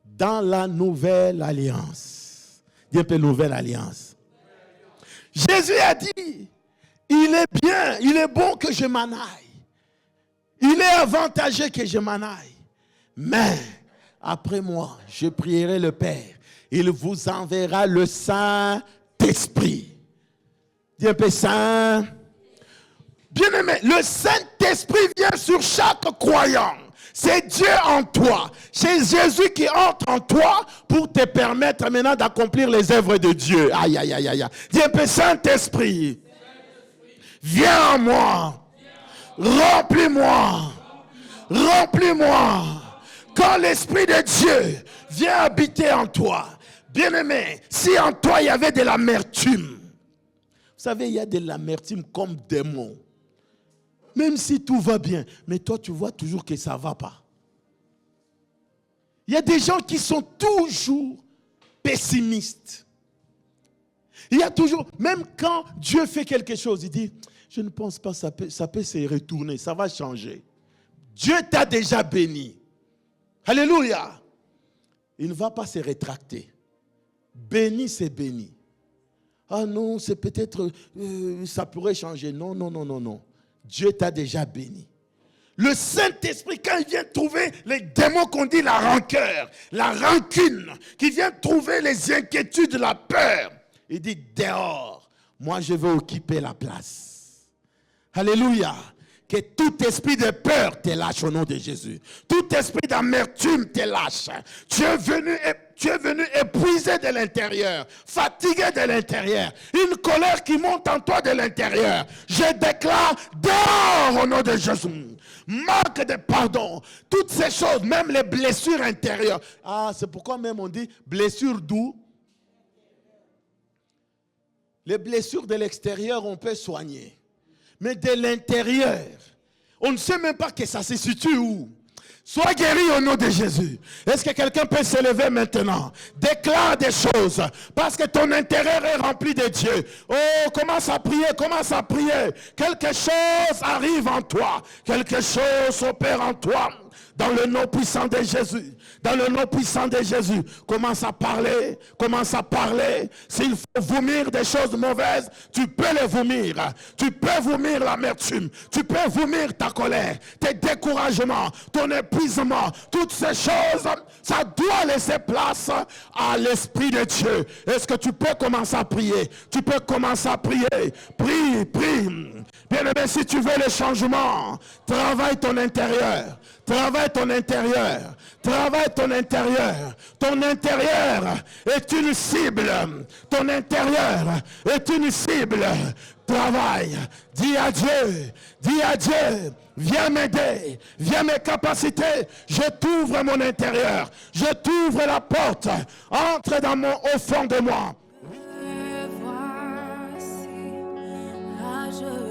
Speaker 2: dans la nouvelle alliance, dis un peu nouvelle alliance, Jésus a dit, il est bien, il est bon que je m'en aille. Il est avantageux que je m'en aille. Mais après moi, je prierai le Père. Il vous enverra le Saint-Esprit. Dis un peu Saint. Bien-aimé, le Saint-Esprit vient sur chaque croyant. C'est Dieu en toi. C'est Jésus qui entre en toi pour te permettre maintenant d'accomplir les œuvres de Dieu. Aïe, aïe, aïe, aïe. Dis un peu Saint-Esprit. Viens en moi. Remplis-moi. Remplis-moi. Quand l'Esprit de Dieu vient habiter en toi, bien-aimé, si en toi il y avait de l'amertume, vous savez, il y a de l'amertume comme démon. Même si tout va bien, mais toi tu vois toujours que ça ne va pas. Il y a des gens qui sont toujours pessimistes. Il y a toujours, même quand Dieu fait quelque chose, il dit, je ne pense pas, ça peut se retourner, ça va changer. Dieu t'a déjà béni. Alléluia. Il ne va pas se rétracter. Béni, c'est béni. Ah non, c'est peut-être, ça pourrait changer. Non, non, non, non, non. Dieu t'a déjà béni. Le Saint-Esprit, quand il vient trouver les démons qu'on dit la rancœur, la rancune, qui vient trouver les inquiétudes, la peur, il dit dehors, moi je vais occuper la place. Alléluia. Que tout esprit de peur te lâche au nom de Jésus. Tout esprit d'amertume te lâche. Tu es venu épuisé de l'intérieur, fatigué de l'intérieur. Une colère qui monte en toi de l'intérieur. Je déclare dehors au nom de Jésus. Manque de pardon. Toutes ces choses, même les blessures intérieures. Ah, c'est pourquoi même on dit blessures d'où? Les blessures de l'extérieur, on peut soigner. Mais de l'intérieur, on ne sait même pas que ça se situe où. Sois guéri au nom de Jésus. Est-ce que quelqu'un peut se lever maintenant? Déclare des choses. Parce que ton intérieur est rempli de Dieu. Oh, commence à prier, commence à prier. Quelque chose arrive en toi. Quelque chose opère en toi. Dans le nom puissant de Jésus. Dans le nom puissant de Jésus. Commence à parler. Commence à parler. S'il faut vomir des choses mauvaises, tu peux les vomir. Tu peux vomir l'amertume. Tu peux vomir ta colère, tes découragements, ton épuisement. Toutes ces choses, ça doit laisser place à l'Esprit de Dieu. Est-ce que tu peux commencer à prier? Tu peux commencer à prier. Prie, prie. Bien-aimé, si tu veux le changement, travaille ton intérieur. Travaille ton intérieur. Travaille ton intérieur. Ton intérieur est une cible. Ton intérieur est une cible. Travaille. Dis à Dieu. Dis à Dieu. Viens m'aider. Viens mes capacités. Je t'ouvre mon intérieur. Je t'ouvre la porte. Entre au fond de moi.
Speaker 1: Voici, là je